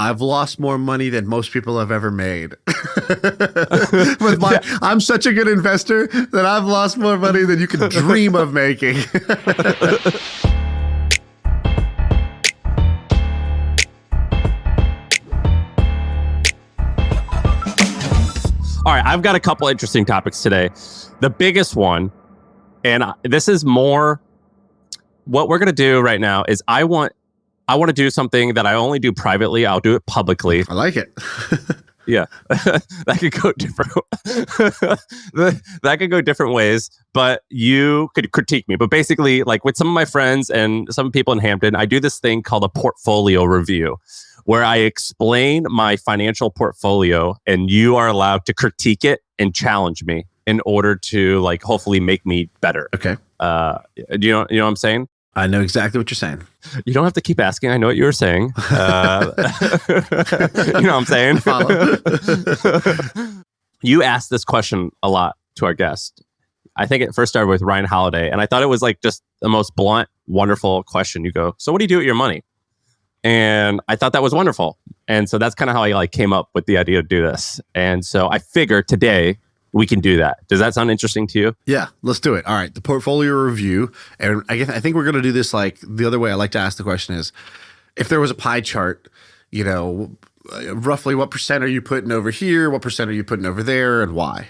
I've lost more money than most people have ever made. I'm such a good investor that I've lost more money than you could dream of making. All right, I've got a couple interesting topics today. The biggest one, and this is more what we're going to do right now, is I want to do something that I only do privately. I'll do it publicly. I like it. Yeah, that could go different. That could go different ways, but you could critique me. But basically, like with some of my friends and some people in Hampton, I do this thing called a portfolio review, where I explain my financial portfolio, and you are allowed to critique it and challenge me in order to like hopefully make me better. Okay. Do you know what I'm saying? I know exactly what you're saying. You don't have to keep asking. I know what you were saying. You know what I'm saying? Follow. You asked this question a lot to our guest. I think it first started with Ryan Holiday, and I thought it was like just the most blunt, wonderful question. You go, so what do you do with your money? And I thought that was wonderful. And so that's kind of how I like came up with the idea to do this. And so I figured today we can do that. Does that sound interesting to you? Yeah, let's do it. All right, the portfolio review. And I think we're going to do this like the other way I like to ask the question is, if there was a pie chart, you know, roughly what percent are you putting over here? What percent are you putting over there, and why?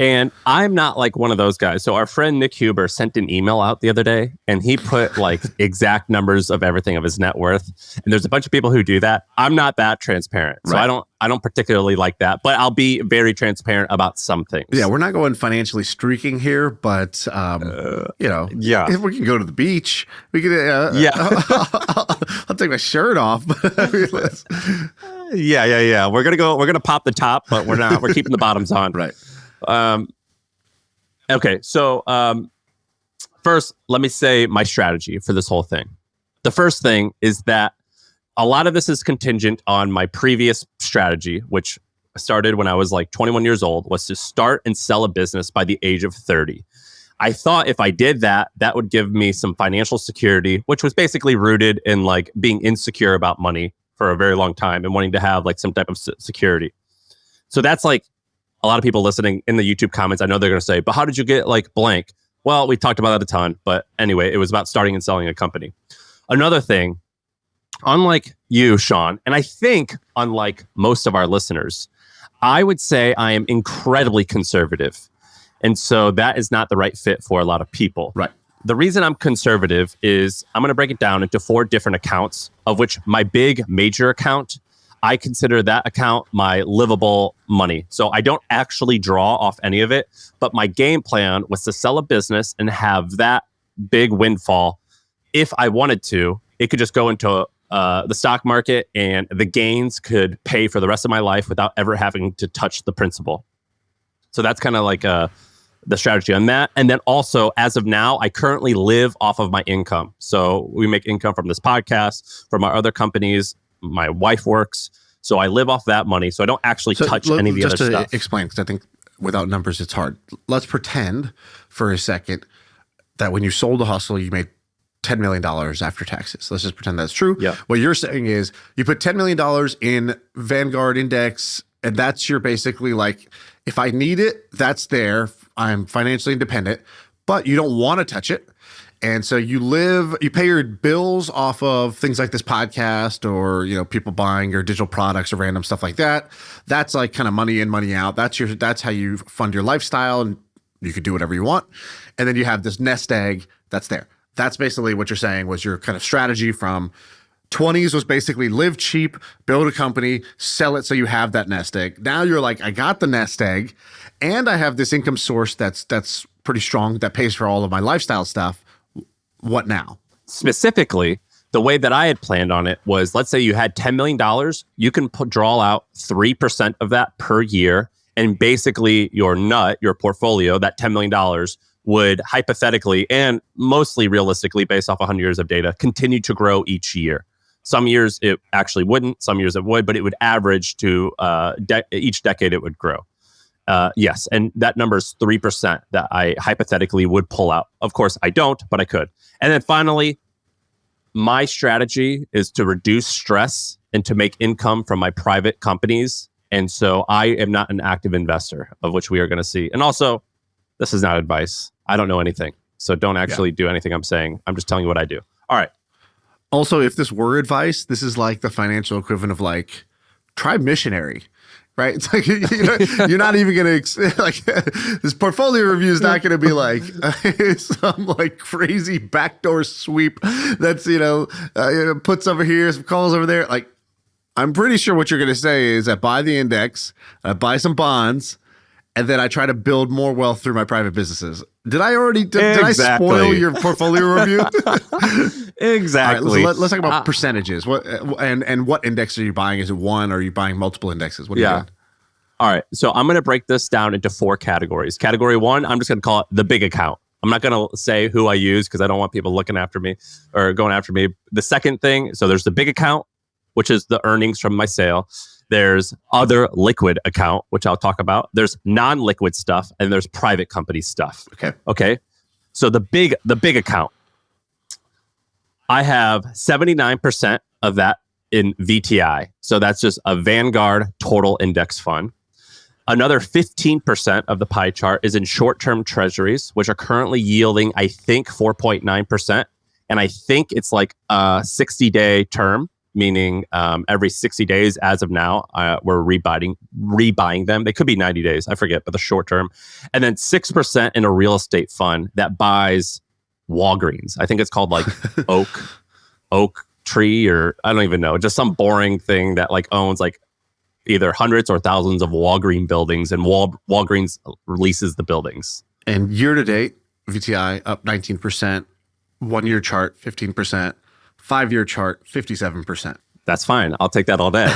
And I'm not like one of those guys. So our friend Nick Huber sent an email out the other day, and he put like exact numbers of everything of his net worth. And there's a bunch of people who do that. I'm not that transparent. So Right. I don't particularly like that, but I'll be very transparent about some things. Yeah, we're not going financially streaking here, but you know, yeah. if we can go to the beach, we can. Yeah. I'll take my shirt off. Yeah. We're gonna pop the top, but we're not. We're keeping the bottoms on. Right. Okay, so first, let me say my strategy for this whole thing. The first thing is that a lot of this is contingent on my previous strategy, which started when I was like 21 years old, was to start and sell a business by the age of 30. I thought if I did that, that would give me some financial security, which was basically rooted in like being insecure about money for a very long time and wanting to have like some type of security. So that's like, a lot of people listening in the YouTube comments, I know they're going to say, but how did you get like blank? Well, we talked about that a ton, but anyway, it was about starting and selling a company. Another thing, unlike you, Shaan, and I think unlike most of our listeners, I would say I am incredibly conservative. And so that is not the right fit for a lot of people. Right. The reason I'm conservative is I'm going to break it down into 4 different accounts, of which my big major account, I consider that account my livable money. So I don't actually draw off any of it, but my game plan was to sell a business and have that big windfall. If I wanted to, it could just go into the stock market and the gains could pay for the rest of my life without ever having to touch the principal. So that's kind of like the strategy on that. And then also, as of now, I currently live off of my income. So we make income from this podcast, from our other companies. My wife works, so I live off that money. So I don't actually touch any of the other stuff. Just to explain, because I think without numbers, it's hard. Let's pretend for a second that when you sold a hustle, you made $10 million after taxes. Let's just pretend that's true. Yeah. What you're saying is you put $10 million in Vanguard Index, and that's your basically like, if I need it, that's there. I'm financially independent, but you don't want to touch it. And so you pay your bills off of things like this podcast or, you know, people buying your digital products or random stuff like that. That's like kind of money in, money out. That's how you fund your lifestyle, and you could do whatever you want. And then you have this nest egg that's there. That's basically what you're saying was your kind of strategy from 20s was basically live cheap, build a company, sell it so you have that nest egg. Now you're like, I got the nest egg and I have this income source that's pretty strong that pays for all of my lifestyle stuff. What now? Specifically, the way that I had planned on it was, let's say you had $10 million, you can draw out 3% of that per year. And basically your portfolio, that $10 million would hypothetically and mostly realistically based off 100 years of data, continue to grow each year. Some years it actually wouldn't, some years it would, but it would average to each decade it would grow. Yes, and that number is 3% that I hypothetically would pull out. Of course, I don't, but I could. And then finally, my strategy is to reduce stress and to make income from my private companies. And so I am not an active investor, of which we are going to see. And also, this is not advice. I don't know anything. So don't actually do anything I'm saying. I'm just telling you what I do. All right. Also, if this were advice, this is like the financial equivalent of like, try missionary, right? It's like, you're not even going to, like, this portfolio review is not going to be like some like crazy backdoor sweep that's, puts over here, some calls over there. Like, I'm pretty sure what you're going to say is I buy the index, I buy some bonds, and then I try to build more wealth through my private businesses. Did I spoil your portfolio review? Exactly. All right, let's talk about percentages. What and what index are you buying? Is it one, or are you buying multiple indexes? What are you doing? All right. So I'm going to break this down into 4 categories. Category 1, I'm just going to call it the big account. I'm not going to say who I use because I don't want people looking after me or going after me. The second thing, so there's the big account, which is the earnings from my sale. There's other liquid account, which I'll talk about. There's non-liquid stuff, and there's private company stuff. Okay. So the big account, I have 79% of that in VTI. So that's just a Vanguard total index fund. Another 15% of the pie chart is in short-term treasuries, which are currently yielding, I think, 4.9%. And I think it's like a 60-day term, meaning every 60 days as of now, we're rebuying them. They could be 90 days, I forget, but the short term. And then 6% in a real estate fund that buys Walgreens. I think it's called like Oak Tree, or I don't even know, just some boring thing that like owns like either hundreds or thousands of Walgreens buildings, and Walgreens releases the buildings. And year to date, VTI up 19%, 1 year chart 15%. 5-year chart, 57%. That's fine. I'll take that all day.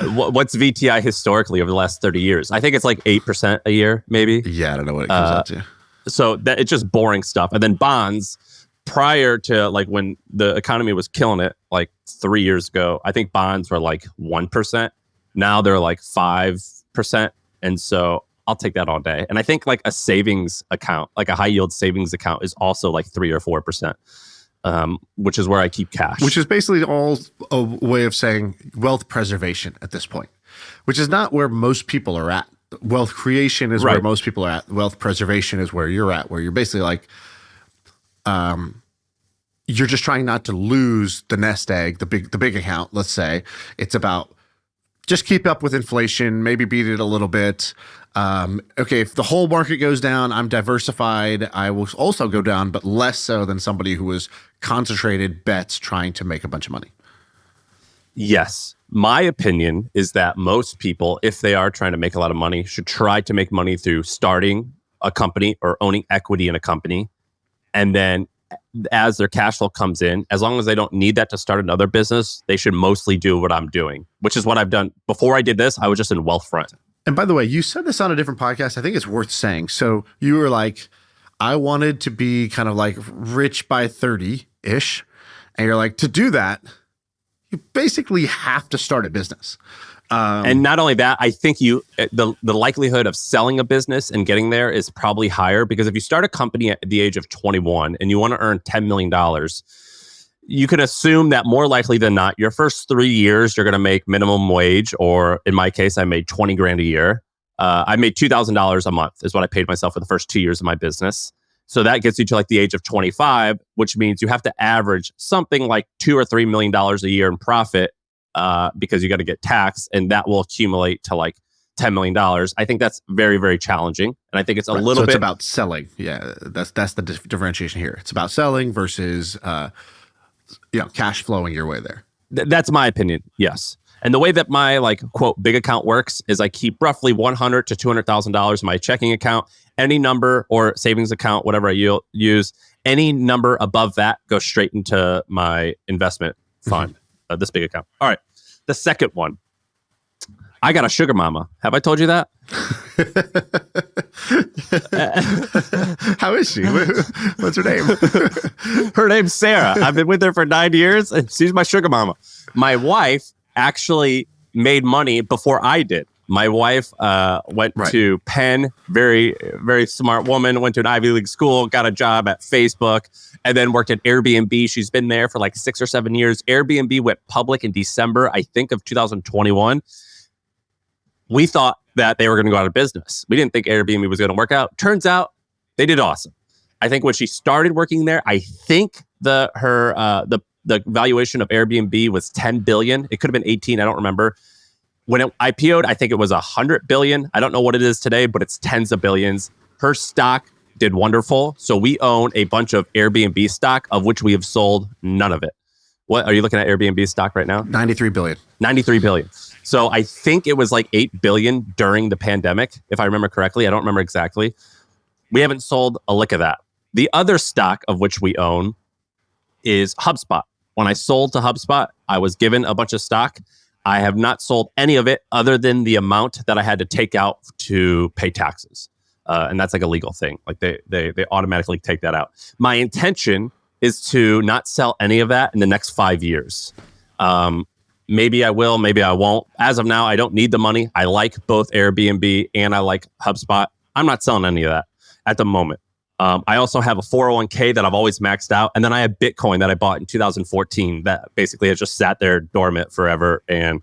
What's VTI historically over the last 30 years? I think it's like 8% a year, maybe. Yeah, I don't know what it comes out to. So that it's just boring stuff. And then bonds, prior to like when the economy was killing it, like 3 years ago, I think bonds were like 1%. Now they're like 5%. And so I'll take that all day. And I think like a savings account, like a high yield savings account, is also like 3 or 4%. Which is where I keep cash. Which is basically all a way of saying wealth preservation at this point, which is not where most people are at. Wealth creation is where most people are at. Wealth preservation is where you're at, where you're basically like, you're just trying not to lose the nest egg, the big account. Let's say it's about just keep up with inflation, maybe beat it a little bit. Okay, if the whole market goes down, I'm diversified. I will also go down, but less so than somebody who was concentrated bets trying to make a bunch of money. Yes. My opinion is that most people, if they are trying to make a lot of money, should try to make money through starting a company or owning equity in a company. And then as their cash flow comes in, as long as they don't need that to start another business, they should mostly do what I'm doing, which is what I've done. Before I did this, I was just in Wealthfront. And by the way, you said this on a different podcast. I think it's worth saying. So you were like, I wanted to be kind of like rich by 30-ish. And you're like, to do that, you basically have to start a business. And not only that, I think the likelihood of selling a business and getting there is probably higher, because if you start a company at the age of 21 and you want to earn $10 million, you can assume that more likely than not, your first 3 years, you're going to make minimum wage, or in my case, I made 20 grand a year. I made $2,000 a month is what I paid myself for the first 2 years of my business. So that gets you to like the age of 25, which means you have to average something like $2 or $3 million a year in profit, because you got to get taxed, and that will accumulate to like $10 million. I think that's very, very challenging. And I think it's a little bit... it's about selling. Yeah, that's the differentiation here. It's about selling versus cash flowing your way there. That's my opinion, yes. And the way that my like quote big account works is I keep roughly $100,000 to $200,000 in my checking account. Any number or savings account, whatever I use, any number above that goes straight into my investment fund, this big account. All right. The second one, I got a sugar mama. Have I told you that? How is she? What's her name? Her name's Sarah. I've been with her for 9 years, and she's my sugar mama. My wife actually made money before I did. My wife went Right. to Penn, very, very smart woman, went to an Ivy League school, got a job at Facebook, and then worked at Airbnb. She's been there for like 6 or 7 years. Airbnb went public in December, I think, of 2021. We thought that they were going to go out of business. We didn't think Airbnb was going to work out. Turns out they did awesome. I think when she started working there, I think the valuation of Airbnb was 10 billion. It could have been 18. I don't remember. When it IPO'd, I think it was 100 billion. I don't know what it is today, but it's tens of billions. Her stock did wonderful. So we own a bunch of Airbnb stock, of which we have sold none of it. What are you looking at Airbnb stock right now? 93 billion. 93 billion. So I think it was like 8 billion during the pandemic, if I remember correctly. I don't remember exactly. We haven't sold a lick of that. The other stock of which we own is HubSpot. When I sold to HubSpot, I was given a bunch of stock. I have not sold any of it other than the amount that I had to take out to pay taxes. And that's like a legal thing. Like they automatically take that out. My intention is to not sell any of that in the next 5 years. Maybe I will, maybe I won't. As of now, I don't need the money. I like both Airbnb and I like HubSpot. I'm not selling any of that at the moment. I also have a 401k that I've always maxed out. And then I have Bitcoin that I bought in 2014 that basically has just sat there dormant forever. And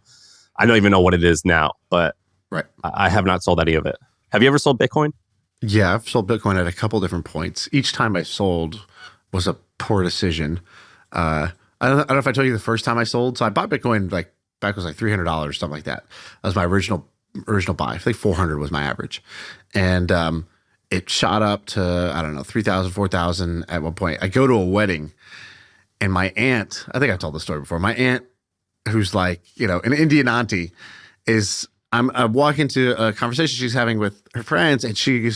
I don't even know what it is now, but Right. I have not sold any of it. Have you ever sold Bitcoin? Yeah, I've sold Bitcoin at a couple different points. Each time I sold was a poor decision. I don't know if I told you the first time I sold. So I bought Bitcoin back was like $300, something like that. That was my original buy. I think 400 was my average. And it shot up to, I don't know, 3,000, 4,000 at one point. I go to a wedding and my aunt, I think I told this story before. My aunt, who's like, an Indian auntie, I'm walking into a conversation she's having with her friends, and she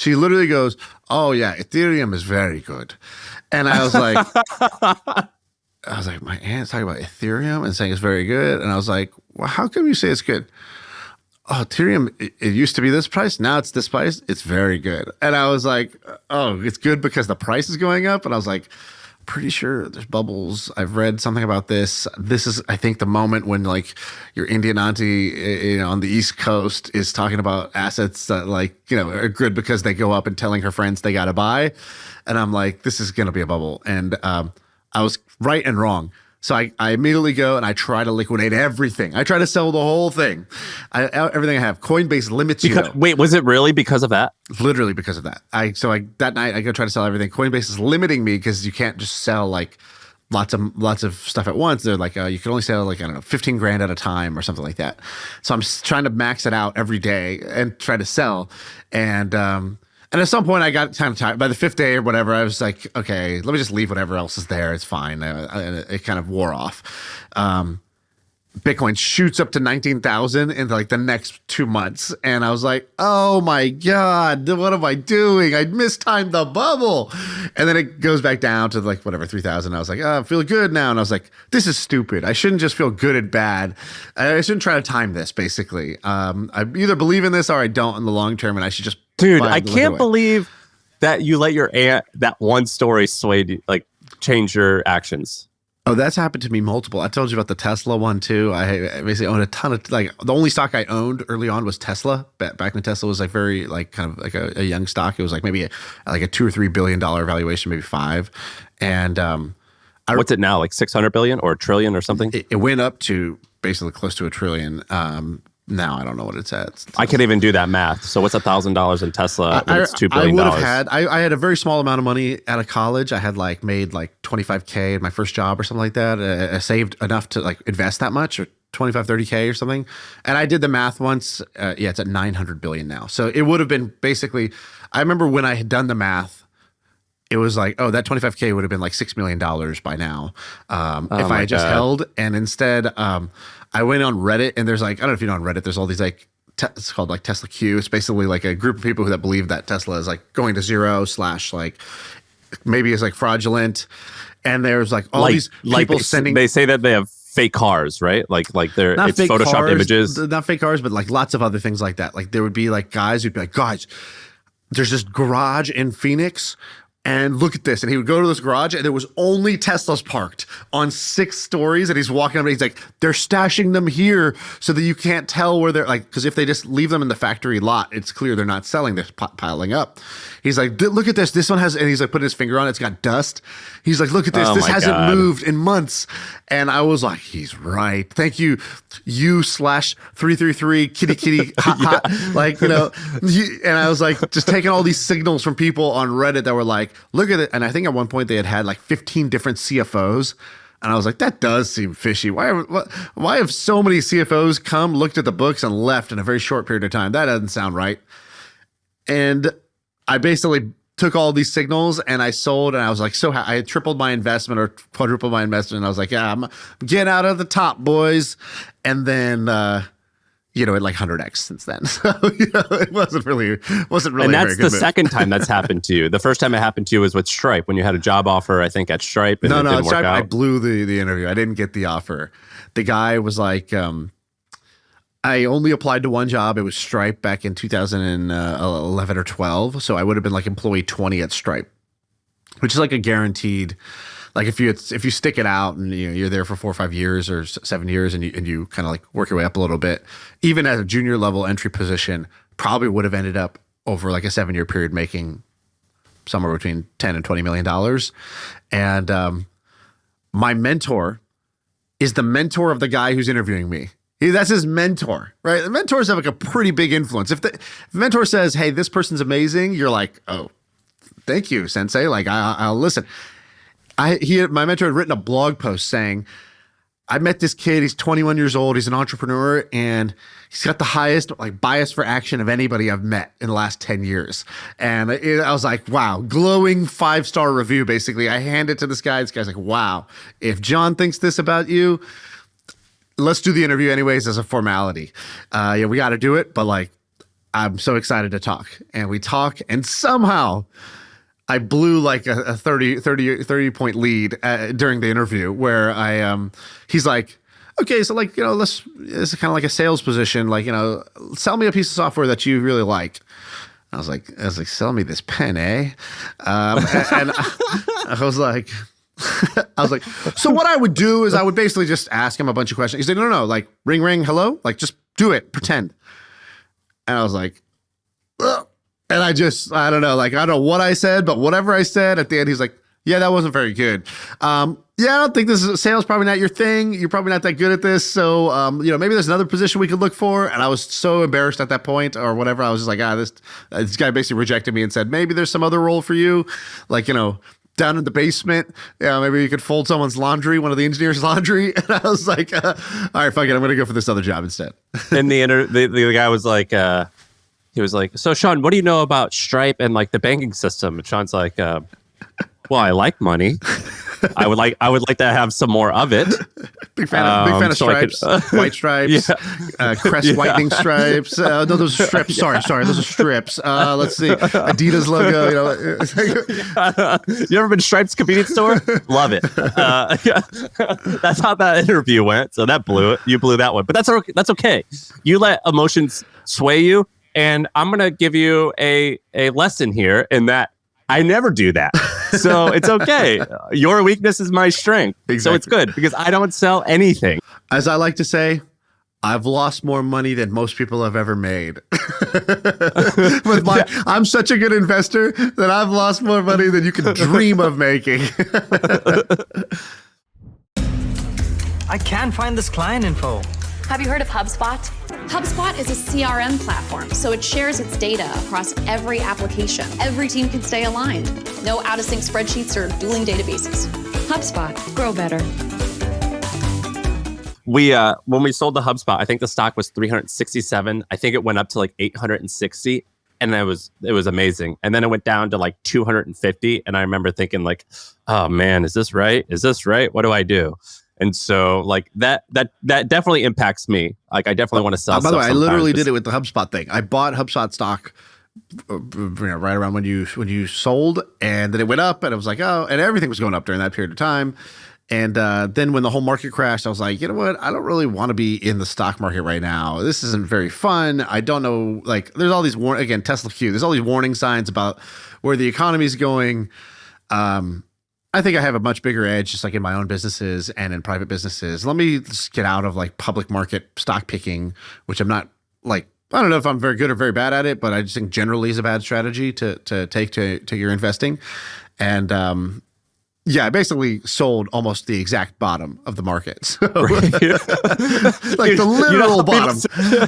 literally goes, "Oh yeah, Ethereum is very good." And I was like, my aunt's talking about Ethereum and saying it's very good, and I was like, well, how come you say it's good? Oh, Ethereum, it used to be this price. Now it's this price. It's very good. And I was like, oh, it's good because the price is going up. And I was like, pretty sure there's bubbles. I've read something about this. This is, I think, the moment when like your Indian auntie, on the East Coast is talking about assets that are good because they go up and telling her friends they got to buy. And I'm like, this is going to be a bubble. And I was right and wrong. So I immediately go and I try to liquidate everything. I try to sell the whole thing. Everything I have. Coinbase limits you. Wait, was it really because of that? Literally because of that. That night I go try to sell everything. Coinbase is limiting me because you can't just sell like lots of stuff at once. They're like, you can only sell like, I don't know, 15 grand at a time or something like that. So I'm trying to max it out every day and try to sell. And at some point, I got kind of tired. By the fifth day or whatever, I was like, okay, let me just leave whatever else is there. It's fine. It kind of wore off. Bitcoin shoots up to 19,000 in like the next 2 months. And I was like, oh my God, what am I doing? I mistimed the bubble. And then it goes back down to like whatever, 3,000. I was like, oh, I feel good now. And I was like, this is stupid. I shouldn't just feel good and bad. I shouldn't try to time this, basically. I either believe in this or I don't in the long term. And I should just Dude, I can't believe that you let your aunt, that one story change your actions. Oh, that's happened to me multiple. I told you about the Tesla one too. I basically owned a ton of the only stock I owned early on was Tesla. Back when Tesla was very kind of like a young stock. It was like maybe a $2 or $3 billion valuation, maybe $5. And what's it now? Like 600 billion or a trillion or something? It went up to basically close to $1 trillion. Now I don't know what it's at. I can't even do that math. So what's $1,000 in Tesla when it's $2 billion? I had a very small amount of money out of college. I had made $25K in my first job or something like that. I saved enough to invest that much, or 25, 30K or something. And I did the math once. It's at 900 billion now. So it would have been basically, I remember when I had done the math, it was like, oh, that 25K would have been like $6 million by now if I had just held. And instead, I went on Reddit, and there's I don't know if you know on Reddit, there's all these it's called Tesla Q. It's basically like a group of people that believe that Tesla is going to zero / maybe it's fraudulent. And there's all these people sending. They say that they have fake cars, right? They're not it's fake Photoshopped cars, images. Not fake cars, but lots of other things like that. There would be guys who'd be like, guys, there's this garage in Phoenix. And look at this. And he would go to this garage and there was only Teslas parked on 6 stories. And he's walking up and he's like, they're stashing them here so that you can't tell where they're like, because if they just leave them in the factory lot, it's clear they're not selling. They're piling up. He's like, look at this. This one has, and he's like putting his finger on it. It's got dust. He's like, look at this. This hasn't moved in months. And I was like, he's right. Thank you. U/333 kitty hot hot. Like, and I was like, just taking all these signals from people on Reddit that were like, look at it. And I think at one point they had like 15 different CFOs. And I was like, that does seem fishy. Why have so many CFOs come, looked at the books, and left in a very short period of time? That doesn't sound right. And I basically took all these signals and I sold, and I was like, I had tripled my investment or quadrupled my investment. And I was like, yeah, I'm getting out of the top, boys. And then, it like 100x since then. So, it wasn't really and that's the second time that's happened to you. The first time it happened to you was with Stripe, when you had a job offer, I think, at Stripe. And it didn't work out. I blew the interview. I didn't get the offer. The guy was like, I only applied to one job. It was Stripe back in 2011 or 12. So I would have been like employee 20 at Stripe, which is like a guaranteed. Like if you stick it out and you're there for 4 or 5 years or 7 years and you kind of like work your way up a little bit, even at a junior level entry position, probably would have ended up over like a 7-year period making somewhere between $10 and $20 million. And my mentor is the mentor of the guy who's interviewing me. That's his mentor, right? The mentors have like a pretty big influence. If the mentor says, "Hey, this person's amazing," you're like, "Oh, thank you, sensei." Like I'll listen. My mentor had written a blog post saying, I met this kid, he's 21 years old, he's an entrepreneur, and he's got the highest like bias for action of anybody I've met in the last 10 years. And I was like, wow, glowing 5-star review, basically. I hand it to this guy. This guy's like, wow, if John thinks this about you, let's do the interview anyways as a formality. We got to do it, but like, I'm so excited to talk. And we talk, and somehow I blew like a 30 point lead during the interview where he's like, okay, so like, this is kind of like a sales position. Like, sell me a piece of software that you really like. I was like, sell me this pen, eh? And I was like, so what I would do is I would basically just ask him a bunch of questions. He said, no, like ring, hello, like just do it, pretend. And I was like, ugh. And I don't know, like, I don't know what I said, but whatever I said at the end, he's like, yeah, that wasn't very good. I don't think sales probably not your thing. You're probably not that good at this. So, maybe there's another position we could look for. And I was so embarrassed at that point or whatever. I was just like, this guy basically rejected me and said, maybe there's some other role for you. Like, down in the basement, maybe you could fold someone's laundry, one of the engineers' laundry. And I was like, all right, fuck it. I'm going to go for this other job instead. And the guy was like, he was like, so Shaan, what do you know about Stripe and like the banking system? And Shaan's like, well, I like money. I would like to have some more of it. Big fan of stripes, white stripes, crest whitening stripes. No, those are strips. Sorry, those are strips. Let's see, Adidas logo. You ever been to Stripes convenience store? Love it. That's how that interview went. So that blew it. You blew that one, but that's okay. You let emotions sway you. And I'm going to give you a lesson here in that I never do that. So it's okay. Your weakness is my strength. Exactly. So it's good because I don't sell anything. As I like to say, I've lost more money than most people have ever made. I'm such a good investor that I've lost more money than you could dream of making. I can't find this client info. Have you heard of HubSpot? HubSpot is a CRM platform, so it shares its data across every application. Every team can stay aligned. No out-of-sync spreadsheets or dueling databases. HubSpot. Grow better. When we sold the HubSpot, I think the stock was 367. I think it went up to like 860, and it was amazing. And then it went down to like 250, and I remember thinking like, oh man, is this right? What do I do? And so like that definitely impacts me. Like I definitely want to sell. By the way, I literally did it with the HubSpot thing. I bought HubSpot stock right around when you sold, and then it went up, and I was like, oh, and everything was going up during that period of time. And then when the whole market crashed, I was like, you know what? I don't really want to be in the stock market right now. This isn't very fun. I don't know. Like, there's all these again, Tesla Q. There's all these warning signs about where the economy is going. I think I have a much bigger edge just like in my own businesses and in private businesses. Let me just get out of like public market stock picking, which I'm not like, I don't know if I'm very good or very bad at it, but I just think generally is a bad strategy to take to your investing. And I basically sold almost the exact bottom of the market. So, like the literal bottom.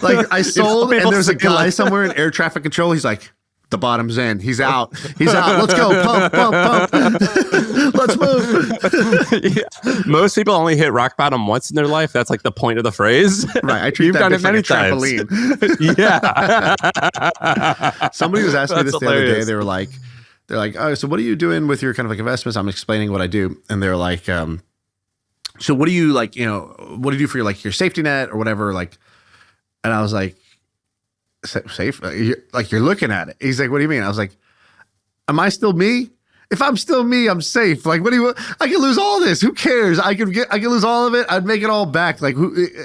Like I sold and there's a guy somewhere in air traffic control. He's like, the bottom's in. He's out. He's out. Let's go. Pump, pump, pump. Let's move. Most people only hit rock bottom once in their life. That's like the point of the phrase. Right. I treat You've that done it many like a times. Yeah. Somebody was asking me this the other day. hilarious. They're like, oh, so what are you doing with your kind of like investments? I'm explaining what I do. And they're like, so what do you like, what do you do for your, like your safety net or whatever? Like, and I was like, safe? You're looking at it. He's like, what do you mean? I was like, am I still me? If I'm still me, I'm safe. Like, what do you? I can lose all this. Who cares? I can lose all of it. I'd make it all back. Like,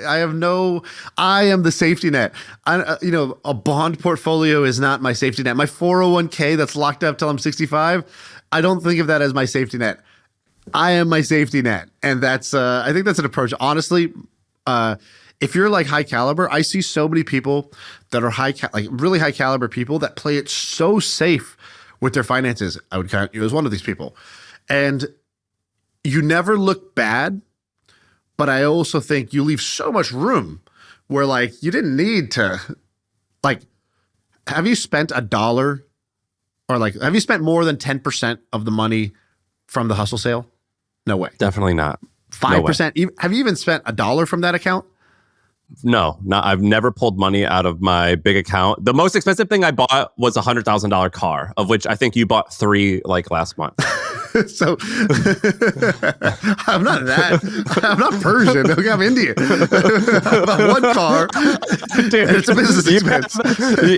I am the safety net. A bond portfolio is not my safety net. My 401k that's locked up till I'm 65. I don't think of that as my safety net. I am my safety net, and that's. I think that's an approach. Honestly, if you're like high caliber, I see so many people that are really high caliber people that play it so safe with their finances. I would count you as one of these people. And you never look bad, but I also think you leave so much room where like you didn't need to, like, have you spent $1 or like, have you spent more than 10% of the money from the hustle sale? No way. Definitely not. 5%. No way. Have you even spent $1 from that account? No, I've never pulled money out of my big account. The most expensive thing I bought was a $100,000 car, of which I think you bought 3 like last month. So I'm not Persian. Okay, I'm Indian. One car. Dude, it's a business expense.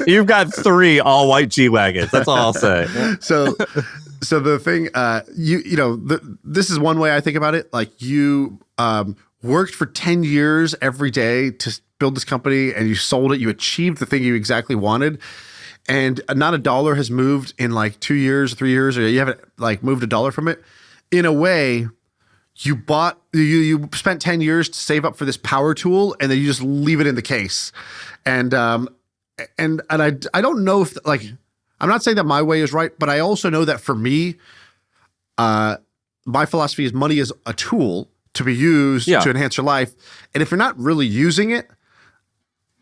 You've got 3 all white G-Wagons. That's all I'll say. So the thing, this is one way I think about it. Like you, worked for 10 years every day to build this company and you sold it. You achieved the thing you exactly wanted. And not $1 has moved in like 2 years, 3 years, or you haven't like moved $1 from it. In a way, you spent 10 years to save up for this power tool and then you just leave it in the case. And I don't know if like, I'm not saying that my way is right, but I also know that for me, my philosophy is money is a tool to be used to enhance your life. And if you're not really using it,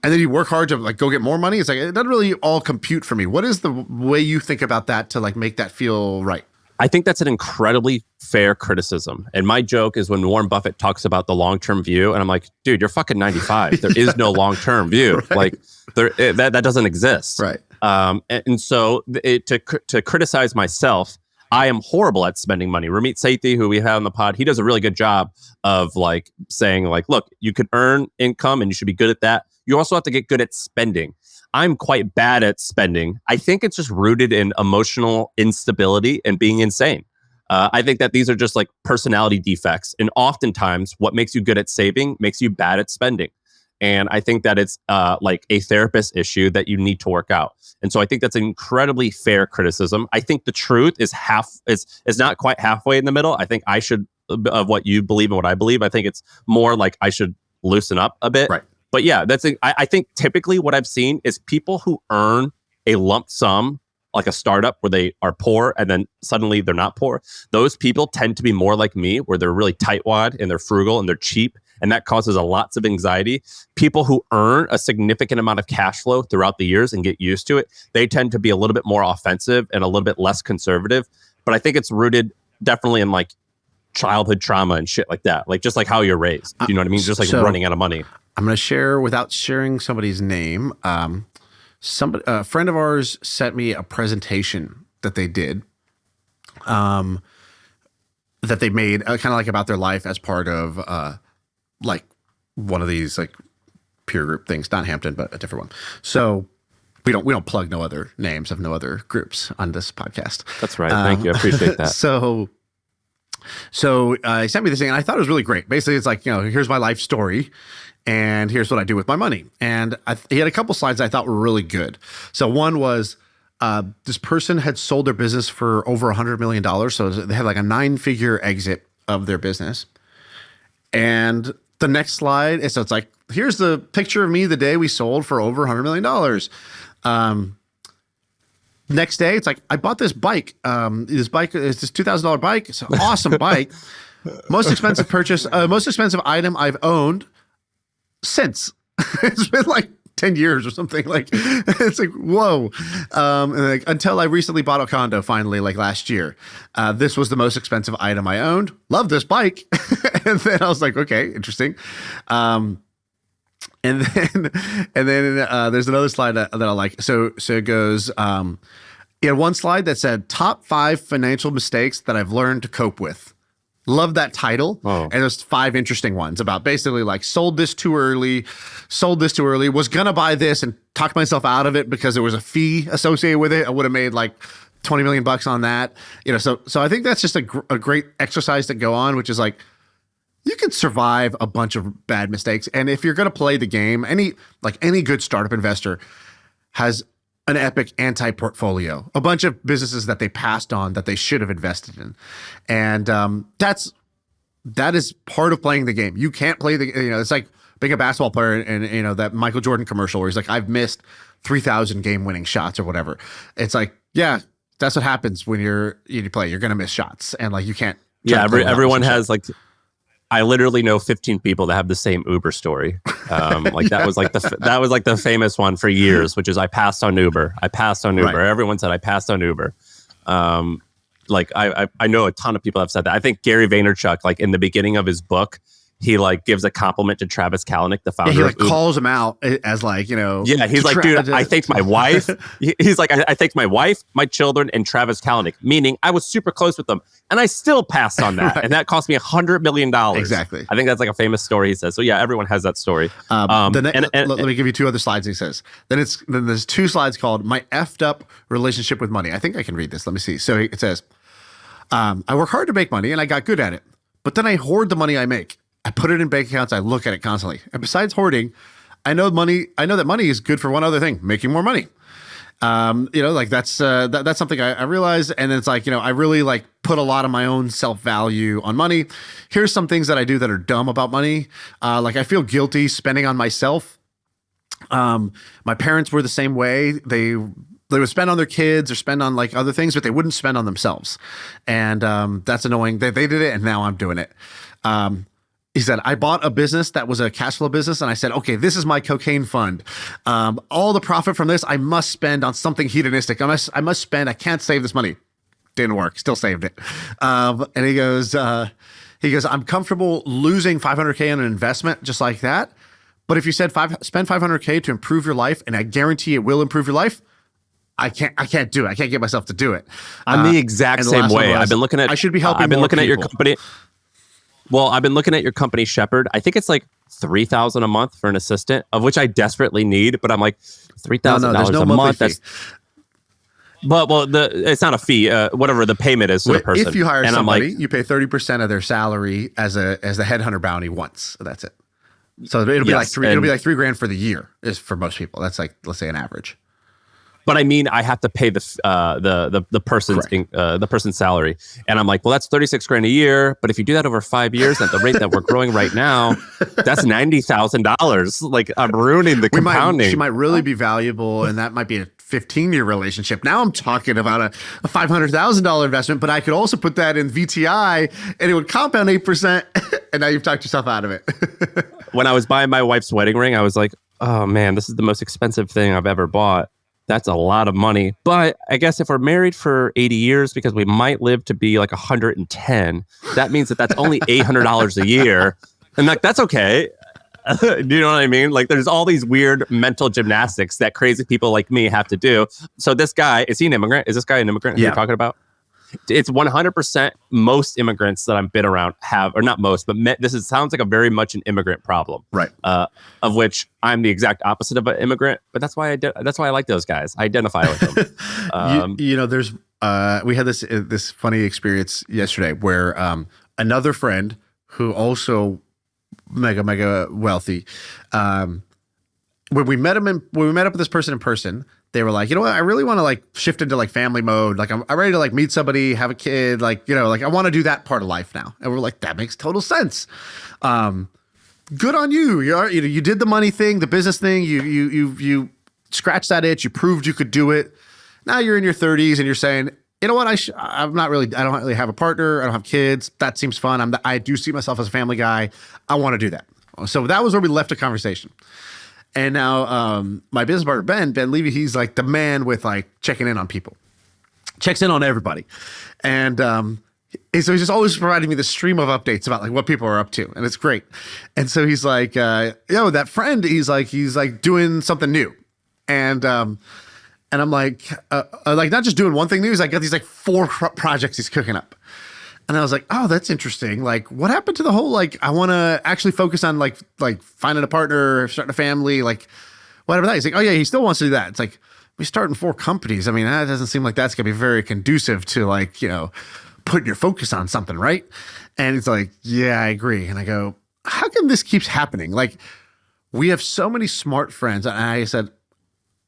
and then you work hard to like go get more money, it's like, it doesn't really all compute for me. What is the way you think about that to like make that feel right? I think that's an incredibly fair criticism. And my joke is when Warren Buffett talks about the long-term view, and I'm like, dude, you're fucking 95. There is no long-term view. Right. Like that doesn't exist. Right. And so to criticize myself, I am horrible at spending money. Ramit Sethi, who we have on the pod, he does a really good job of like saying like, look, you can earn income and you should be good at that. You also have to get good at spending. I'm quite bad at spending. I think it's just rooted in emotional instability and being insane. I think that these are just like personality defects. And oftentimes what makes you good at saving makes you bad at spending. And I think that it's like a therapist issue that you need to work out. And so I think that's an incredibly fair criticism. I think the truth is not quite halfway in the middle. I think I should, of what you believe and what I believe, I think it's more like I should loosen up a bit. Right. But yeah, I think typically what I've seen is people who earn a lump sum, like a startup where they are poor and then suddenly they're not poor. Those people tend to be more like me, where they're really tightwad and they're frugal and they're cheap. And that causes lots of anxiety. People who earn a significant amount of cash flow throughout the years and get used to it, they tend to be a little bit more offensive and a little bit less conservative. But I think it's rooted definitely in like childhood trauma and shit like that. Like just like how you're raised. You know what I mean? Just like running out of money. I'm going to share without sharing somebody's name. A friend of ours sent me a presentation that they did, that they made kind of like about their life as part of like one of these like peer group things, not Hampton, but a different one. So we don't plug no other names of no other groups on this podcast. That's right. Thank you. I appreciate that. So So he sent me this thing, and I thought it was really great. Basically, it's like, here's my life story, and here's what I do with my money. And he had a couple slides I thought were really good. So one was this person had sold their business for over $100 million. So they had like a 9-figure exit of their business. And the next slide is, so it's like, here's the picture of me the day we sold for over $100 million. Next day, it's like, I bought this bike. This bike is this $2,000 bike. It's an awesome bike. Most expensive purchase, most expensive item I've owned since. It's been like 10 years or something. Like, it's like, whoa. And like, until I recently bought a condo finally, like last year. This was the most expensive item I owned. Love this bike. And then I was like, okay, interesting. And then there's another slide that I like. So it goes, he had one slide that said top 5 financial mistakes that I've learned to cope with. Love that title. Oh. And there's 5 interesting ones about basically like sold this too early, was gonna buy this and talk myself out of it because there was a fee associated with it. I would have made like 20 million bucks on that. So I think that's just a great exercise to go on, which is like, you can survive a bunch of bad mistakes. And if you're going to play the game, any good startup investor has an epic anti-portfolio, a bunch of businesses that they passed on that they should have invested in. And that is part of playing the game. You can't play it's like being a basketball player and that Michael Jordan commercial where he's like, I've missed 3,000 game winning shots or whatever. It's like, yeah, that's what happens when you play. You're going to miss shots and like, you can't. Yeah. Everyone has like, I literally know 15 people that have the same Uber story. Like that was like the famous one for years, which is I passed on Uber. Right. Everyone said I passed on Uber. Like I know a ton of people have said that. I think Gary Vaynerchuk, like in the beginning of his book, he like gives a compliment to Travis Kalanick, the founder. Yeah, he like of Uber. Calls him out as like, Yeah, he's like, dude, I thanked my wife. He's like, I thanked my wife, my children, and Travis Kalanick. Meaning, I was super close with them, and I still passed on that, right. And that cost me $100 million. Exactly. I think that's like a famous story. He says. So yeah, everyone has that story. Let me give you 2 other slides. He says. Then there's 2 slides called "My Effed Up Relationship with Money." I think I can read this. Let me see. So it says, "I work hard to make money, and I got good at it, but then I hoard the money I make. I put it in bank accounts. I look at it constantly. And besides hoarding, I know that money is good for one other thing, making more money. Like that's something I realized. And it's like, I really like put a lot of my own self-value on money. Here's some things that I do that are dumb about money. Like I feel guilty spending on myself. My parents were the same way. They would spend on their kids or spend on like other things, but they wouldn't spend on themselves. And that's annoying. They did it, and now I'm doing it. He said, I bought a business that was a cash flow business, and I said, okay, this is my cocaine fund. All the profit from this, I must spend on something hedonistic. I must spend. I can't save this money. Didn't work. Still saved it. And he goes, I'm comfortable losing $500K on an investment just like that. But if you said spend $500K to improve your life, and I guarantee it will improve your life, I can't do it. I can't get myself to do it. I'm the exact same way. I've been looking at. I should be helping. I've been looking people. At your company. Well, I've been looking at your company, Shepherd. I think it's like $3,000 a month for an assistant, of which I desperately need. But I'm like, $3,000 a month. Fee. It's not a fee. Whatever the payment is to the person. If you hire somebody, you pay 30% of their salary as the headhunter bounty once. So that's it. So it'll be like $3,000 for the year is for most people. That's like, let's say an average. But I mean, I have to pay the person's salary, and I'm like, well, that's $36,000 a year. But if you do that over 5 years at the rate that we're growing right now, that's $90,000. Like I'm ruining the compounding. She might really be valuable, and that might be a 15-year relationship. Now I'm talking about a $500,000 investment, but I could also put that in VTI, and it would compound 8%. And now you've talked yourself out of it. When I was buying my wife's wedding ring, I was like, oh man, this is the most expensive thing I've ever bought. That's a lot of money. But I guess if we're married for 80 years, because we might live to be like 110, that means that's only $800 a year. And like, that's okay. Do you know what I mean? Like there's all these weird mental gymnastics that crazy people like me have to do. So this guy, is he an immigrant? Is this guy an immigrant you're talking about? It's 100% most immigrants that I've been around have, or not most, but sounds like a very much an immigrant problem, right? Of which I'm the exact opposite of an immigrant, but that's why I like those guys. I identify with them. we had this funny experience yesterday where another friend who also mega wealthy, when we met up with this person in person, they were like, you know what, I really want to like shift into like family mode. Like I'm ready to like meet somebody, have a kid, like, you know, like I want to do that part of life now. And we're like, that makes total sense. Good on you. You did the money thing, the business thing. You scratched that itch. You proved you could do it. Now you're in your 30s and you're saying, you know what? I don't really have a partner. I don't have kids. That seems fun. I do see myself as a family guy. I want to do that. So that was where we left the conversation. And now my business partner, Ben Levy, he's like the man with like checking in on people, checks in on everybody. And so he's just always providing me the stream of updates about like what people are up to. And it's great. And so he's like, that friend, he's like doing something new. And I'm like not just doing one thing new. He's like got these like 4 projects he's cooking up. And I was like, oh, that's interesting. Like, what happened to the whole, like, I want to actually focus on like finding a partner, starting a family, like whatever that. He's like, oh yeah, he still wants to do that. It's like, we starting 4 companies. I mean, that doesn't seem like that's going to be very conducive to like, you know, putting your focus on something, right? And it's like, yeah, I agree. And I go, how come this keeps happening? Like, we have so many smart friends. And I said,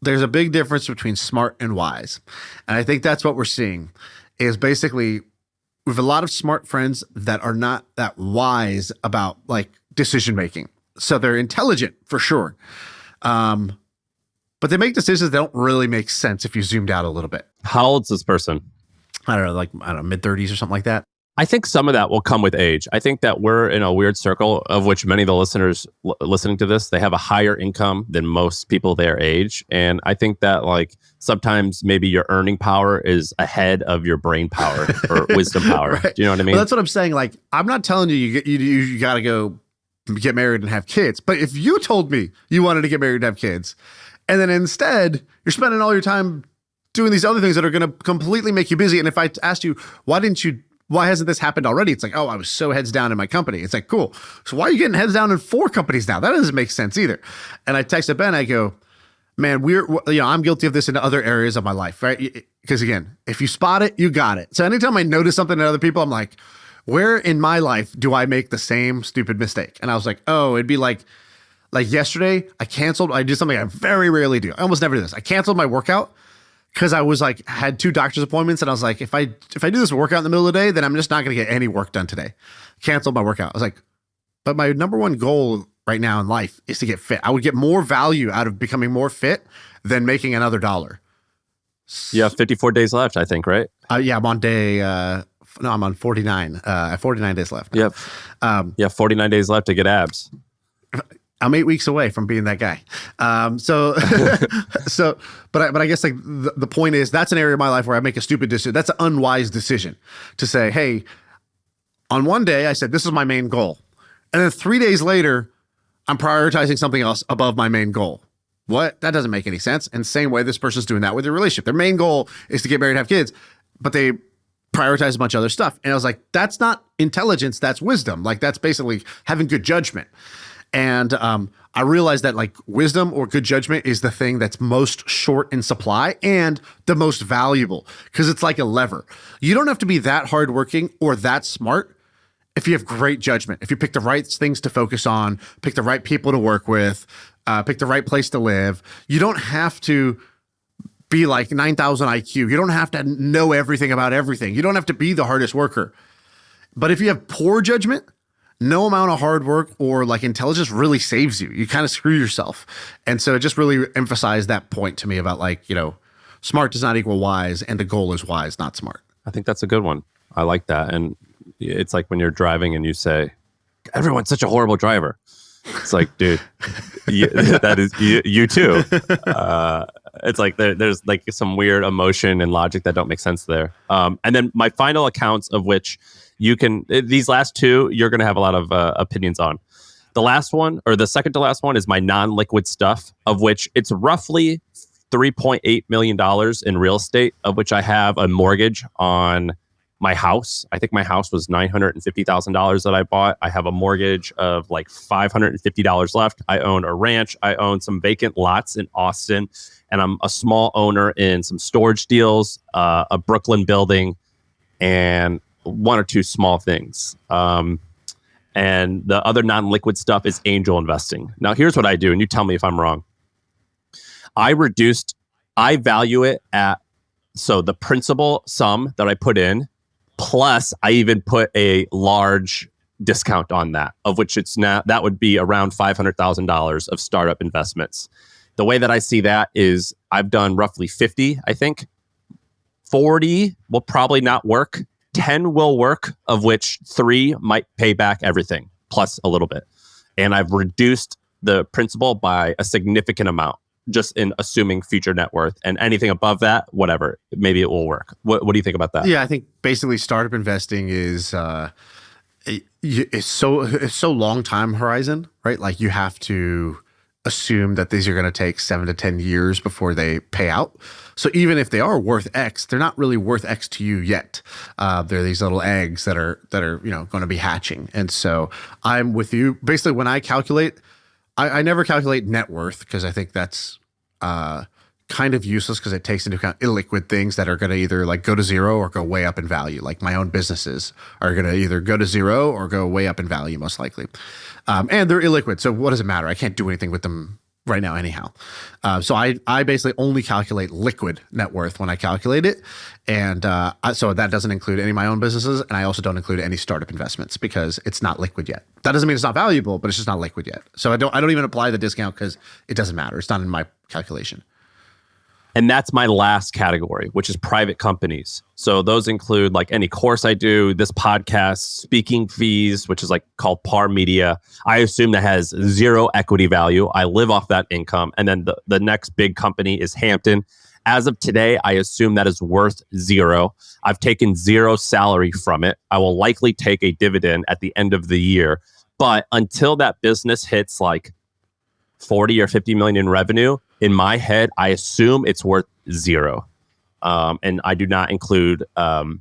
there's a big difference between smart and wise. And I think that's what we're seeing is basically we have a lot of smart friends that are not that wise about like decision making. So they're intelligent for sure. But they make decisions that don't really make sense if you zoomed out a little bit. How old's this person? I don't know, mid-30s or something like that. I think some of that will come with age. I think that we're in a weird circle of which many of the listeners listening to this, they have a higher income than most people their age. And I think that like sometimes maybe your earning power is ahead of your brain power or wisdom power. Right. Do you know what I mean? Well, that's what I'm saying. Like, I'm not telling you you got to go get married and have kids. But if you told me you wanted to get married and have kids, and then instead you're spending all your time doing these other things that are going to completely make you busy. And if I asked you, why hasn't this happened already? It's like, oh, I was so heads down in my company. It's like, cool. So why are you getting heads down in 4 companies now? That doesn't make sense either. And I texted Ben, I go, man, I'm guilty of this in other areas of my life, right? Because again, if you spot it, you got it. So anytime I notice something in other people, I'm like, where in my life do I make the same stupid mistake? And I was like, oh, it'd be like yesterday, I did something I very rarely do. I almost never do this. I canceled my workout because I was like, had 2 doctor's appointments and I was like, if I do this workout in the middle of the day, then I'm just not going to get any work done today. Canceled my workout. I was like, but my number one goal right now in life is to get fit. I would get more value out of becoming more fit than making another dollar. You have 54 days left, I think, right? Yeah, I'm on I'm on 49. I have 49 days left. Yep. You have 49 days left to get abs. I'm 8 weeks away from being that guy. But I guess like the point is that's an area of my life where I make a stupid decision. That's an unwise decision to say, hey, on one day I said, this is my main goal. And then 3 days later, I'm prioritizing something else above my main goal. What? That doesn't make any sense. And same way this person's doing that with their relationship. Their main goal is to get married and have kids, but they prioritize a bunch of other stuff. And I was like, that's not intelligence, that's wisdom. Like that's basically having good judgment. And I realized that like wisdom or good judgment is the thing that's most short in supply and the most valuable because it's like a lever. You don't have to be that hardworking or that smart if you have great judgment, if you pick the right things to focus on, pick the right people to work with, pick the right place to live. You don't have to be like 9,000 IQ. You don't have to know everything about everything. You don't have to be the hardest worker. But if you have poor judgment, no amount of hard work or like intelligence really saves you. You kind of screw yourself. And so it just really emphasized that point to me about like, you know, smart does not equal wise and the goal is wise, not smart. I think that's a good one. I like that. And it's like when you're driving and you say, everyone's such a horrible driver. It's like, dude, that is you too. It's like there's like some weird emotion and logic that don't make sense there. And then my final accounts of which you can, these last 2, you're going to have a lot of opinions on. The last one, or the second to last one, is my non-liquid stuff, of which it's roughly $3.8 million in real estate, of which I have a mortgage on my house. I think my house was $950,000 that I bought. I have a mortgage of like $550 left. I own a ranch. I own some vacant lots in Austin, and I'm a small owner in some storage deals, a Brooklyn building, and one or two small things. And the other non-liquid stuff is angel investing. Now, here's what I do, and you tell me if I'm wrong. I value it at, so the principal sum that I put in, plus I even put a large discount on that, of which that would be around $500,000 of startup investments. The way that I see that is I've done roughly 50, I think. 40 will probably not work. 10 will work, of which 3 might pay back everything, plus a little bit. And I've reduced the principal by a significant amount, just in assuming future net worth, and anything above that, whatever, maybe it will work. What do you think about that? Yeah, I think basically startup investing is it's so long time horizon, right? Like you have to assume that these are going to take 7 to 10 years before they pay out. So even if they are worth X, they're not really worth X to you yet. They're these little eggs that are going to be hatching. And so I'm with you. Basically, when I calculate, I never calculate net worth because I think that's kind of useless because it takes into account illiquid things that are going to either like go to zero or go way up in value. Like my own businesses are going to either go to zero or go way up in value, most likely. And they're illiquid. So what does it matter? I can't do anything with them right now anyhow. So I basically only calculate liquid net worth when I calculate it. And so that doesn't include any of my own businesses. And I also don't include any startup investments because it's not liquid yet. That doesn't mean it's not valuable, but it's just not liquid yet. So I don't even apply the discount because it doesn't matter. It's not in my calculation. And that's my last category, which is private companies. So those include like any course I do, this podcast, speaking fees, which is like called Par Media. I assume that has zero equity value. I live off that income. And then the next big company is Hampton. As of today, I assume that is worth zero. I've taken zero salary from it. I will likely take a dividend at the end of the year. But until that business hits like 40 or 50 million in revenue, in my head, I assume it's worth zero. And I do not include any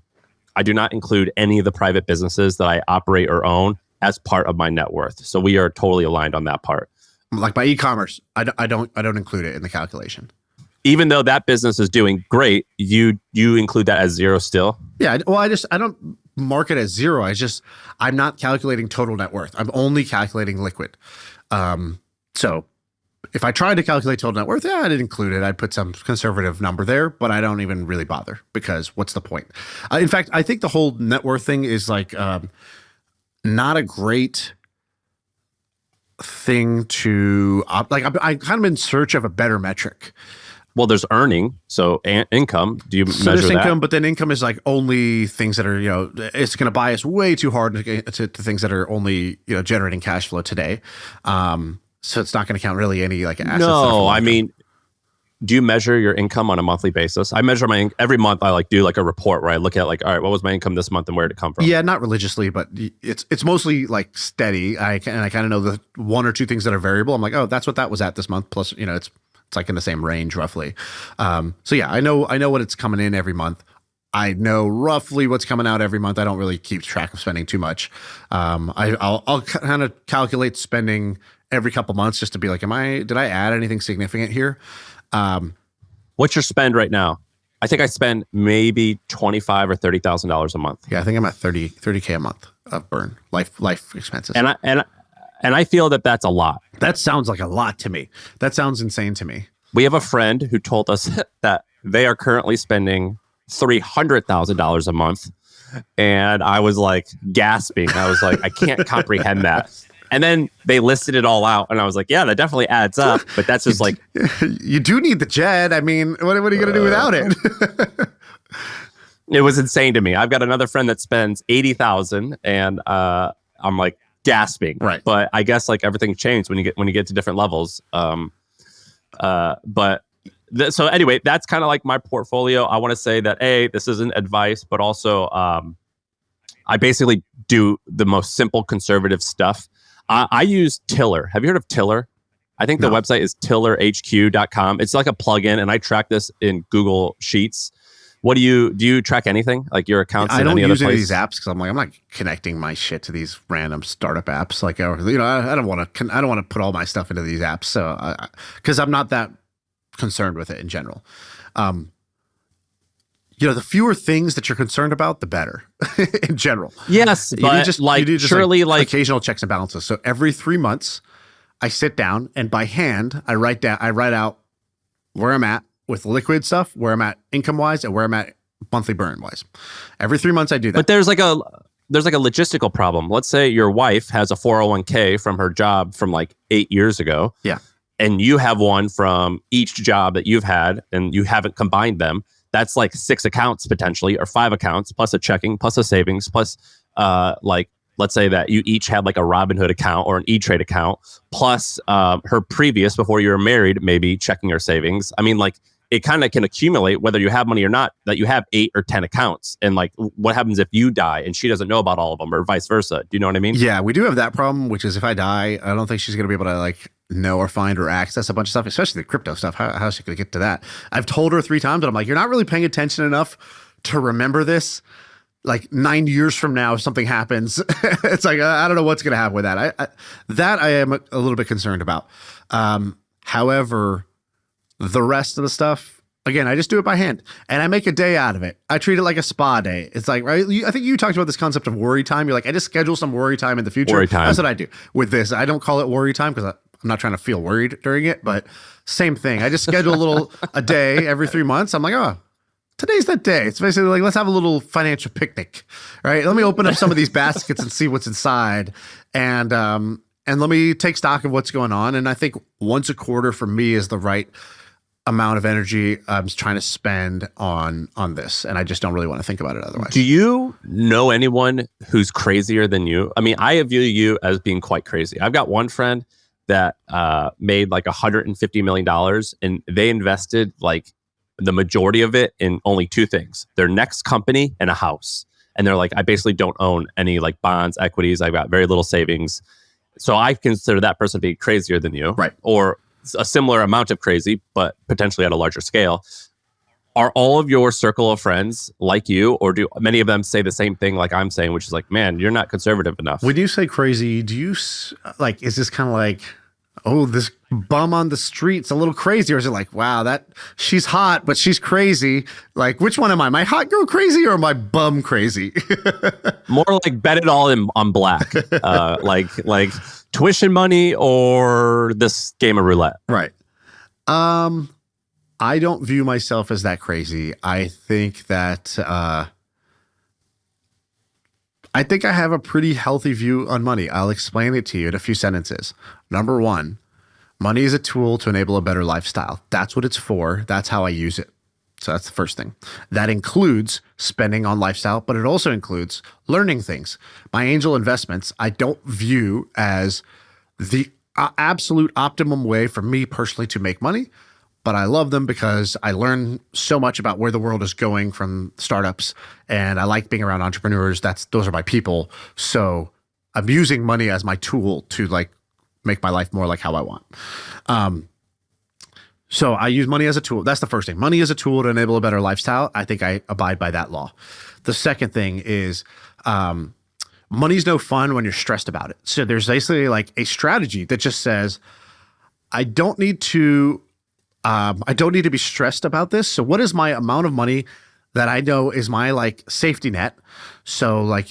of the private businesses that I operate or own as part of my net worth. So we are totally aligned on that part. Like my e-commerce, I don't include it in the calculation. Even though that business is doing great, you include that as zero still? Yeah, well, I don't mark it as zero. I'm not calculating total net worth. I'm only calculating liquid. So if I tried to calculate total net worth, I'd include it. I'd put some conservative number there, but I don't even really bother because what's the point? In fact, I think the whole net worth thing is like not a great thing to like. I'm kind of in search of a better metric. Well, there's earning, so income. Do you measure there's that? Income, but then income is like only things that are it's going to bias way too hard to things that are only generating cash flow today. So it's not going to count really any like assets. No, I mean, do you measure your income on a monthly basis? I measure every month. I like do like a report where I look at like, all right, what was my income this month and where did it come from? Yeah, not religiously, but it's mostly like steady. I kind of know the one or two things that are variable. I'm like, oh, that's what that was at this month. Plus, it's like in the same range roughly. So yeah, I know what it's coming in every month. I know roughly what's coming out every month. I don't really keep track of spending too much. I'll kind of calculate spending every couple months just to be like, did I add anything significant here? What's your spend right now? I think I spend maybe $25,000 or $30,000 a month. Yeah, I think I'm at 30K a month of burn, life expenses. And I feel that that's a lot. That sounds like a lot to me. That sounds insane to me. We have a friend who told us that they are currently spending $300,000 a month. And I was like gasping. I was like, I can't comprehend that. And then they listed it all out. And I was like, yeah, that definitely adds up. But that's just like... You do need the jet. I mean, what are you going to do without it? It was insane to me. I've got another friend that spends $80,000 and I'm like gasping. Right. But I guess like everything changed when you get to different levels. So anyway, that's kind of like my portfolio. I want to say that, this isn't advice, but also I basically do the most simple conservative stuff. I use Tiller. Have you heard of Tiller? I think the website is tillerhq.com. It's like a plugin, and I track this in Google Sheets. What do you track anything like your accounts? I in don't any use other any of place? these apps because I'm like, I'm not connecting my shit to these random startup apps. Like, I don't want to put all my stuff into these apps. So, because I'm not that concerned with it in general. The fewer things that you're concerned about, the better in general. Yes, but you need surely like occasional checks and balances. So every 3 months, I sit down and by hand, I write out where I'm at with liquid stuff, where I'm at income wise, and where I'm at monthly burn wise. Every 3 months, I do that. But there's like a logistical problem. Let's say your wife has a 401k from her job from like 8 years ago. Yeah. And you have one from each job that you've had and you haven't combined them. That's like 6 accounts potentially, or 5 accounts plus a checking plus a savings plus like let's say that you each had like a Robinhood account or an E-Trade account plus her previous before you were married, maybe checking or savings. I mean, like it kind of can accumulate whether you have money or not, that you have 8 or 10 accounts. And like what happens if you die and she doesn't know about all of them or vice versa? Do you know what I mean? Yeah, we do have that problem, which is if I die, I don't think she's going to be able to like know or find or access a bunch of stuff, especially the crypto stuff. How is she going to get to that? I've told her 3 times, but I'm like, you're not really paying attention enough to remember this. Like 9 years from now, if something happens, it's like, I don't know what's going to happen with that. I am a little bit concerned about. However, the rest of the stuff, again, I just do it by hand and I make a day out of it. I treat it like a spa day. It's like, right? I think you talked about this concept of worry time. You're like, I just schedule some worry time in the future. Worry time. That's what I do with this. I don't call it worry time because I'm not trying to feel worried during it, but same thing. I just schedule a day every 3 months. I'm like, oh, today's that day. It's basically like, let's have a little financial picnic, right? Let me open up some of these baskets and see what's inside. And let me take stock of what's going on. And I think once a quarter for me is the right amount of energy I'm trying to spend on this. And I just don't really want to think about it otherwise. Do you know anyone who's crazier than you? I mean, I view you as being quite crazy. I've got one friend that made like $150 million and they invested like the majority of it in only 2 things: their next company and a house. And they're like, I basically don't own any like bonds, equities. I've got very little savings. So I consider that person to be crazier than you, right? Or a similar amount of crazy, but potentially at a larger scale. Are all of your circle of friends like you, or do many of them say the same thing like I'm saying, which is like, man, you're not conservative enough? When you say crazy, do you like, is this kind of like, oh, this bum on the street's a little crazy? Or is it like, wow, she's hot, but she's crazy? Like, which one am I? My hot girl crazy or my bum crazy? More like bet it all on black. Like tuition money or this game of roulette. Right. I don't view myself as that crazy. I think that I have a pretty healthy view on money. I'll explain it to you in a few sentences. Number 1, money is a tool to enable a better lifestyle. That's what it's for. That's how I use it. So that's the first thing. That includes spending on lifestyle, but it also includes learning things. My angel investments, I don't view as the absolute optimum way for me personally to make money, but I love them because I learn so much about where the world is going from startups, and I like being around entrepreneurs. Those are my people. So I'm using money as my tool to like make my life more like how I want. So I use money as a tool. That's the first thing. Money is a tool to enable a better lifestyle. I think I abide by that law. The second thing is money's no fun when you're stressed about it. So there's basically like a strategy that just says, I don't need to be stressed about this. So what is my amount of money that I know is my like safety net? So like,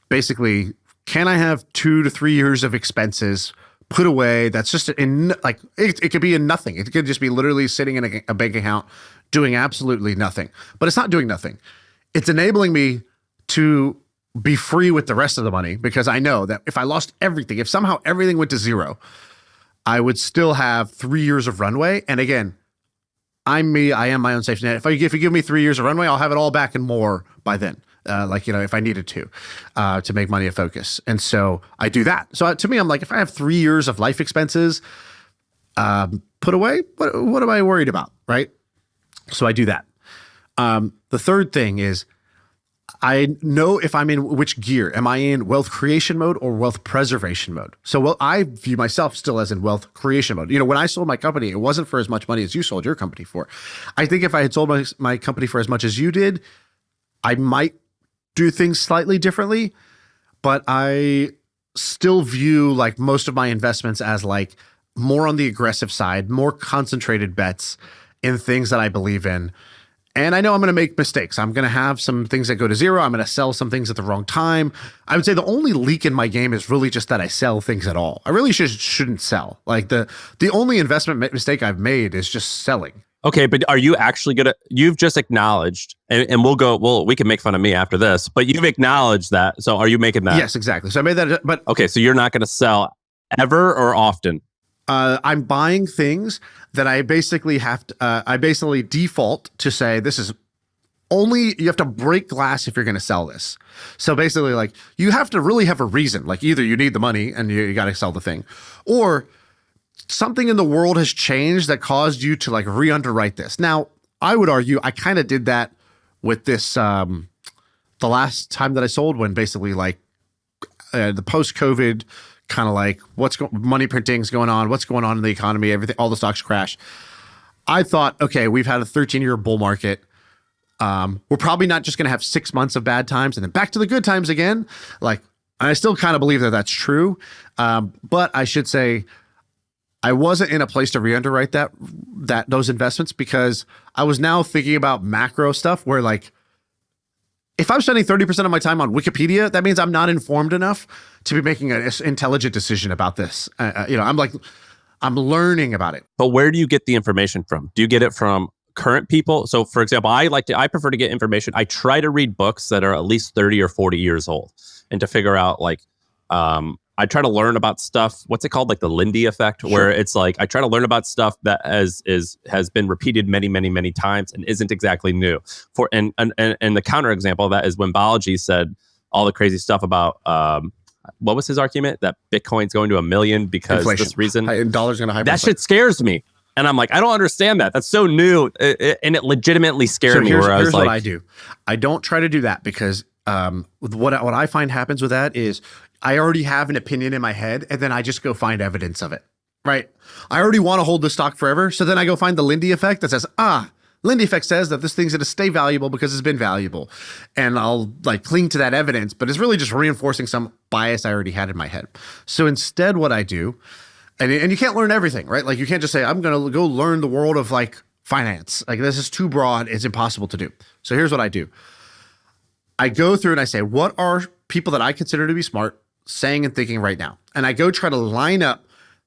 basically, can I have 2 to 3 years of expenses put away? That's just in like, it could be in nothing. It could just be literally sitting in a bank account doing absolutely nothing, but it's not doing nothing. It's enabling me to be free with the rest of the money, because I know that if I lost everything, if somehow everything went to zero, I would still have 3 years of runway. And again, I'm me. I am my own safety net. If you give me 3 years of runway, I'll have it all back and more by then. If I needed to make money a focus. And so I do that. So to me, I'm like, if I have 3 years of life expenses put away, what am I worried about, right? So I do that. The third thing is I know if I'm in which gear. Am I in wealth creation mode or wealth preservation mode? So, well, I view myself still as in wealth creation mode. You know, when I sold my company, it wasn't for as much money as you sold your company for. I think if I had sold my company for as much as you did, I might do things slightly differently, but I still view like most of my investments as like more on the aggressive side, more concentrated bets in things that I believe in. And I know I'm going to make mistakes. I'm going to have some things that go to zero. I'm going to sell some things at the wrong time. I would say the only leak in my game is really just that I sell things at all. I really shouldn't sell. Like the only investment mistake I've made is just selling. Okay, but are you actually gonna? You've just acknowledged, and we can make fun of me after this, but you've acknowledged that. So are you making that? Yes, exactly. So I made that. But okay, so you're not going to sell ever or often? I'm buying things that I basically have to, I basically default to say, this is only, you have to break glass if you're going to sell this. So basically like you have to really have a reason, like either you need the money and you got to sell the thing, or something in the world has changed that caused you to like re-underwrite this. Now, I would argue I kind of did that with this, the last time that I sold, when basically like the post-COVID kind of like money printing's going on, what's going on in the economy, everything, all the stocks crash. I thought, okay, we've had a 13-year bull market. We're probably not just going to have 6 months of bad times and then back to the good times again. Like, and I still kind of believe that that's true. But I should say I wasn't in a place to re-underwrite those investments, because I was now thinking about macro stuff where like, if I'm spending 30% of my time on Wikipedia, that means I'm not informed enough to be making an intelligent decision about this. I'm learning about it. But where do you get the information from? Do you get it from current people? So for example, I prefer to get information. I try to read books that are at least 30 or 40 years old, and to figure out like, I try to learn about stuff. What's it called? Like the Lindy effect, Sure. where it's like, I try to learn about stuff that has been repeated many, many, many times and isn't exactly new. And the counterexample of that is when Balaji said all the crazy stuff about, what was his argument? That Bitcoin's going to 1 million because Inflation. this reason. Dollar's going to hyperinflate. That shit scares me. And I'm like, I don't understand that. That's so new. And it legitimately scared me. Where I was here's like, what I do. I don't try to do that, because what I find happens with that is I already have an opinion in my head, and then I just go find evidence of it, right? I already want to hold the stock forever, so then I go find the Lindy effect that says, Lindy effect says that this thing's going to stay valuable because it's been valuable. And I'll like cling to that evidence, but it's really just reinforcing some bias I already had in my head. So instead what I do, and you can't learn everything, right? Like you can't just say, I'm going to go learn the world of like finance. Like this is too broad. It's impossible to do. So here's what I do. I go through and I say, what are people that I consider to be smart saying and thinking right now? And I go try to line up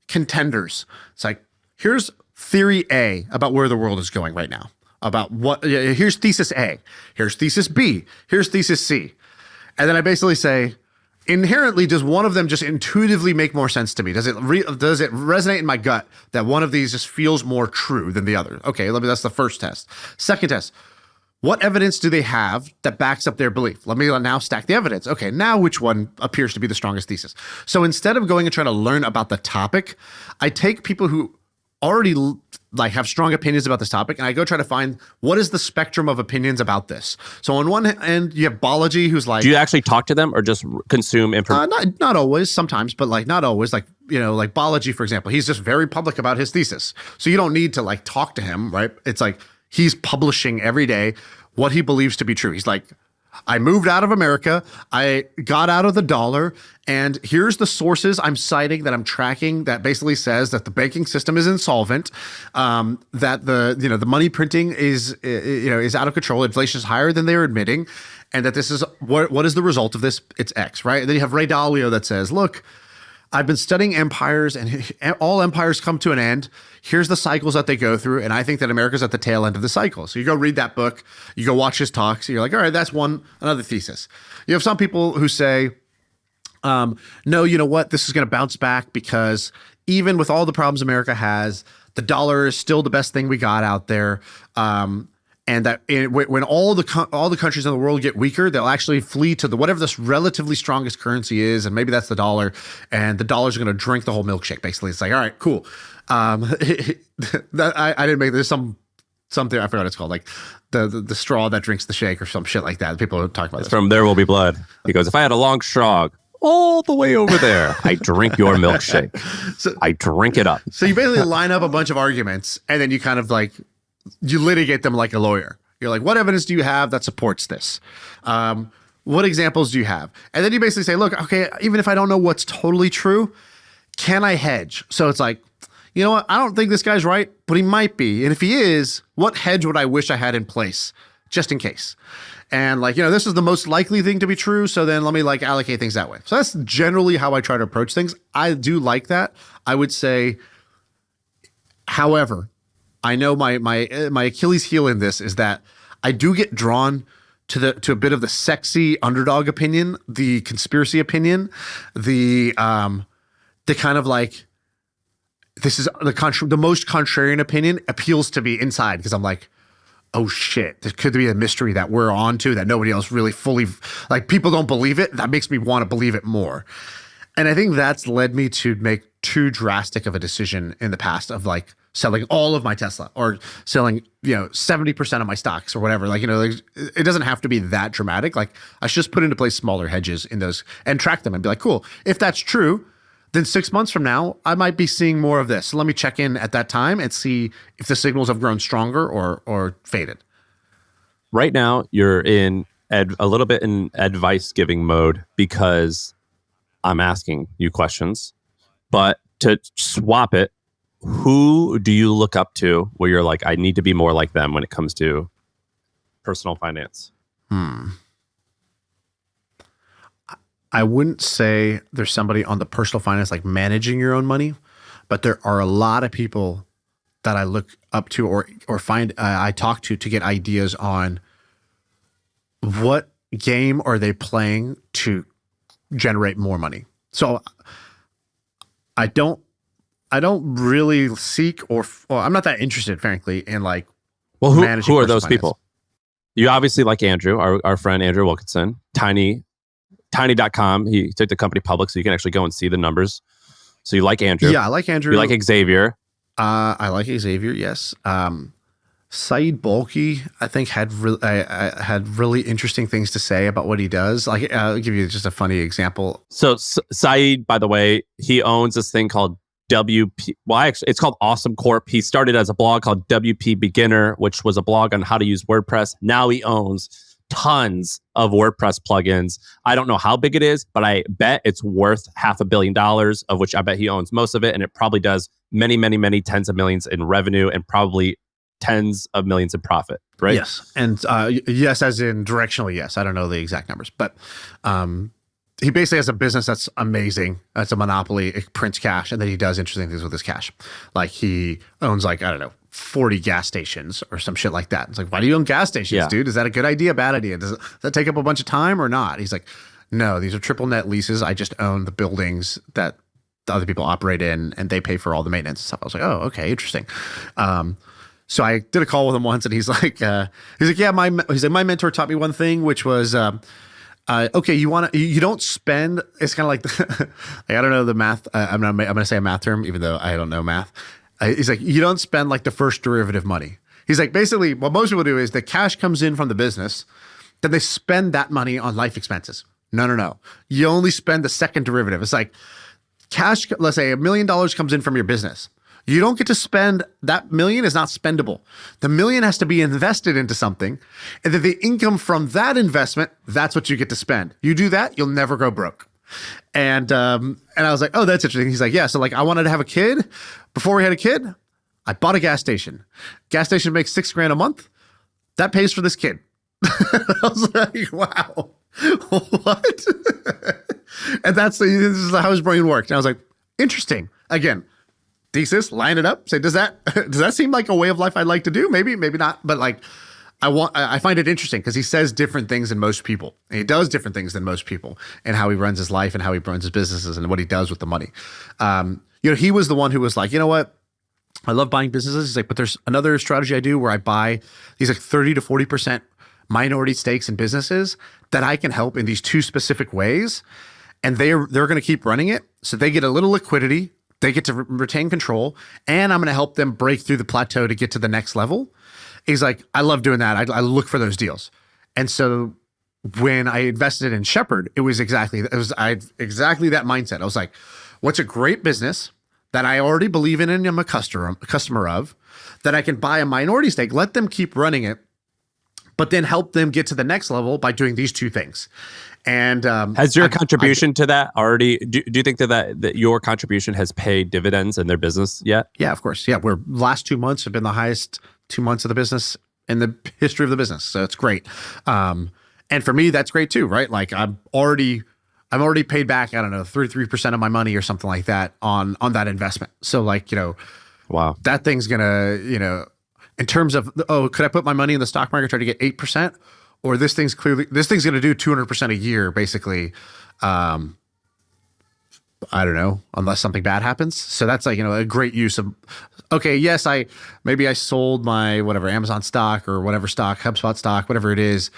contenders. It's like, here's theory A about where the world is going right now. About what, here's thesis A, here's thesis B, here's thesis C. And then I basically say, inherently, does one of them just intuitively make more sense to me? Does it resonate in my gut that one of these just feels more true than the other? Okay, that's the first test. Second test, what evidence do they have that backs up their belief? Let me now stack the evidence. Okay, now which one appears to be the strongest thesis? So instead of going and trying to learn about the topic, I take people who already like have strong opinions about this topic, and I go try to find what is the spectrum of opinions about this. So on one end, you have Balaji, who's like, do you actually talk to them or just consume information? Not always, sometimes, but like not always. Like, like Balaji, for example, he's just very public about his thesis. So you don't need to like talk to him, right? It's like he's publishing every day what he believes to be true. He's like, I moved out of America, I got out of the dollar, and here's the sources I'm citing that I'm tracking that basically says that the banking system is insolvent, that the money printing is out of control, inflation is higher than they're admitting, and that this is what is the result of this? It's X, right? And then you have Ray Dalio that says, look, I've been studying empires, and all empires come to an end. Here's the cycles that they go through, and I think that America's at the tail end of the cycle. So you go read that book, you go watch his talks, and you're like, all right, that's another thesis. You have some people who say, no, you know what? This is going to bounce back because even with all the problems America has, the dollar is still the best thing we got out there. And that when all the countries in the world get weaker, they'll actually flee to whatever this relatively strongest currency is, and maybe that's the dollar. And the dollar's going to drink the whole milkshake. Basically, it's like, all right, cool. I didn't make this some something, I forgot what it's called, like the straw that drinks the shake or some shit like that. People talk about It's this. from There Will Be Blood. He goes, if I had a long straw all the way over there, I drink your milkshake. I drink it up. So you basically line up a bunch of arguments and then you kind of like, you litigate them like a lawyer. You're like, what evidence do you have that supports this? What examples do you have? And then you basically say, look, okay, even if I don't know what's totally true, can I hedge? So it's like, you know what? I don't think this guy's right, but he might be. And if he is, what hedge would I wish I had in place just in case? And like, this is the most likely thing to be true. So then let me like allocate things that way. So that's generally how I try to approach things. I do like that. I would say, however, I know my Achilles heel in this is that I do get drawn to a bit of the sexy underdog opinion, the conspiracy opinion, the kind of like, this is the most contrarian opinion appeals to me inside because I'm like, oh shit, there could be a mystery that we're onto that nobody else really fully, like people don't believe it. That makes me want to believe it more. And I think that's led me to make too drastic of a decision in the past of like selling all of my Tesla or selling, 70% of my stocks or whatever. Like, it doesn't have to be that dramatic. Like I should just put into place smaller hedges in those and track them and be like, cool, if that's true, then 6 months from now, I might be seeing more of this. So let me check in at that time and see if the signals have grown stronger or faded. Right now, you're in a little bit in advice giving mode because I'm asking you questions. But to swap it, who do you look up to where you're like, I need to be more like them when it comes to personal finance? I wouldn't say there's somebody on the personal finance, like managing your own money, but there are a lot of people that I look up to or find I talk to get ideas on what game are they playing to generate more money. So I don't really seek or I'm not that interested, frankly, in like managing who are personal those finance. people? You obviously like Andrew, our friend Andrew Wilkinson, Tiny.com. He took the company public, so you can actually go and see the numbers. So you like Andrew? Yeah, I like Andrew. You like Xavier? I like Xavier. Yes. Saeed Bolki, I think, had really interesting things to say about what he does. Like, I'll give you just a funny example. So Saeed, by the way, he owns this thing called WP. Well, actually, it's called Awesome Corp. He started as a blog called WP Beginner, which was a blog on how to use WordPress. Now he owns tons of WordPress plugins. I don't know how big it is, but I bet it's worth $500 million, of which I bet he owns most of it. And it probably does many, many, many tens of millions in revenue and probably tens of millions in profit, right? Yes. And yes, as in directionally, yes. I don't know the exact numbers, but he basically has a business that's amazing. That's a monopoly. It prints cash, and then he does interesting things with his cash. Like he owns 40 gas stations or some shit like that. It's like, why do you own gas stations, dude? Is that a good idea, bad idea? Does that take up a bunch of time or not? He's like, no, these are triple net leases. I just own the buildings that the other people operate in, and they pay for all the maintenance and stuff. I was like, oh, okay, interesting. So I did a call with him once, and he's like, yeah, my mentor taught me one thing, which was, okay, you don't spend. It's kind of like, I don't know the math. I'm going to say a math term, even though I don't know math. He's like, you don't spend like the first derivative money. He's like, basically what most people do is the cash comes in from the business, then they spend that money on life expenses. No. You only spend the second derivative. It's like cash, let's say $1 million comes in from your business. You don't get to spend, that million is not spendable. The million has to be invested into something. And then the income from that investment, that's what you get to spend. You do that, you'll never go broke. And I was like, oh, that's interesting. He's like, yeah. So like I wanted to have a kid. Before we had a kid, I bought a gas station. Gas station makes $6,000 a month. That pays for this kid. I was like, wow, what? And this is how his brain worked. And I was like, interesting. Again, thesis, line it up. Say, does that seem like a way of life I'd like to do? Maybe not. But like, I find it interesting because he says different things than most people. And he does different things than most people, and how he runs his life and how he runs his businesses and what he does with the money. He was the one who was like, you know what? I love buying businesses. He's like, but there's another strategy I do where I buy these like 30 to 40% minority stakes in businesses that I can help in these two specific ways. And they're going to keep running it. So they get a little liquidity. They get to retain control, and I'm going to help them break through the plateau to get to the next level. He's like, I love doing that. I look for those deals. And so when I invested in Shepherd, it was exactly that mindset. I was like, what's a great business that I already believe in and I'm a customer of, that I can buy a minority stake, let them keep running it, but then help them get to the next level by doing these two things. And has your contribution to that already? Do you think that your contribution has paid dividends in their business yet? Yeah, of course. Yeah, last 2 months have been the highest 2 months of the business in the history of the business, so it's great. And for me, that's great too, right? Like I'm already paid back, I don't know, 33% of my money or something like that on that investment. So like, wow, that thing's gonna, in terms of, could I put my money in the stock market, try to get 8%? Or this thing's going to do 200% a year, basically. I don't know, unless something bad happens. So that's like, a great use of, okay, yes, maybe I sold my whatever Amazon stock or whatever stock, HubSpot stock, whatever it is,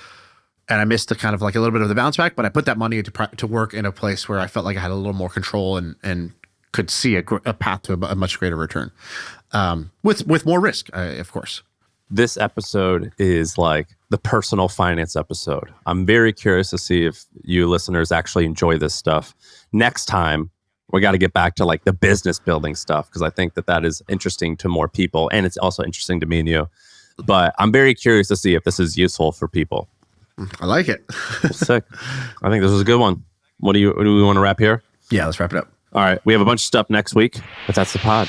and I missed the kind of like a little bit of the bounce back, but I put that money to work in a place where I felt like I had a little more control and could see a path to a much greater return, with more risk, of course. This episode is like the personal finance episode. I'm very curious to see if you listeners actually enjoy this stuff. Next time, we got to get back to like the business building stuff, because I think that is interesting to more people, and it's also interesting to me and you. But I'm very curious to see if this is useful for people. I like it. Sick. I think this was a good one. Do we want to wrap here? Yeah, let's wrap it up. All right. We have a bunch of stuff next week, but that's the pod.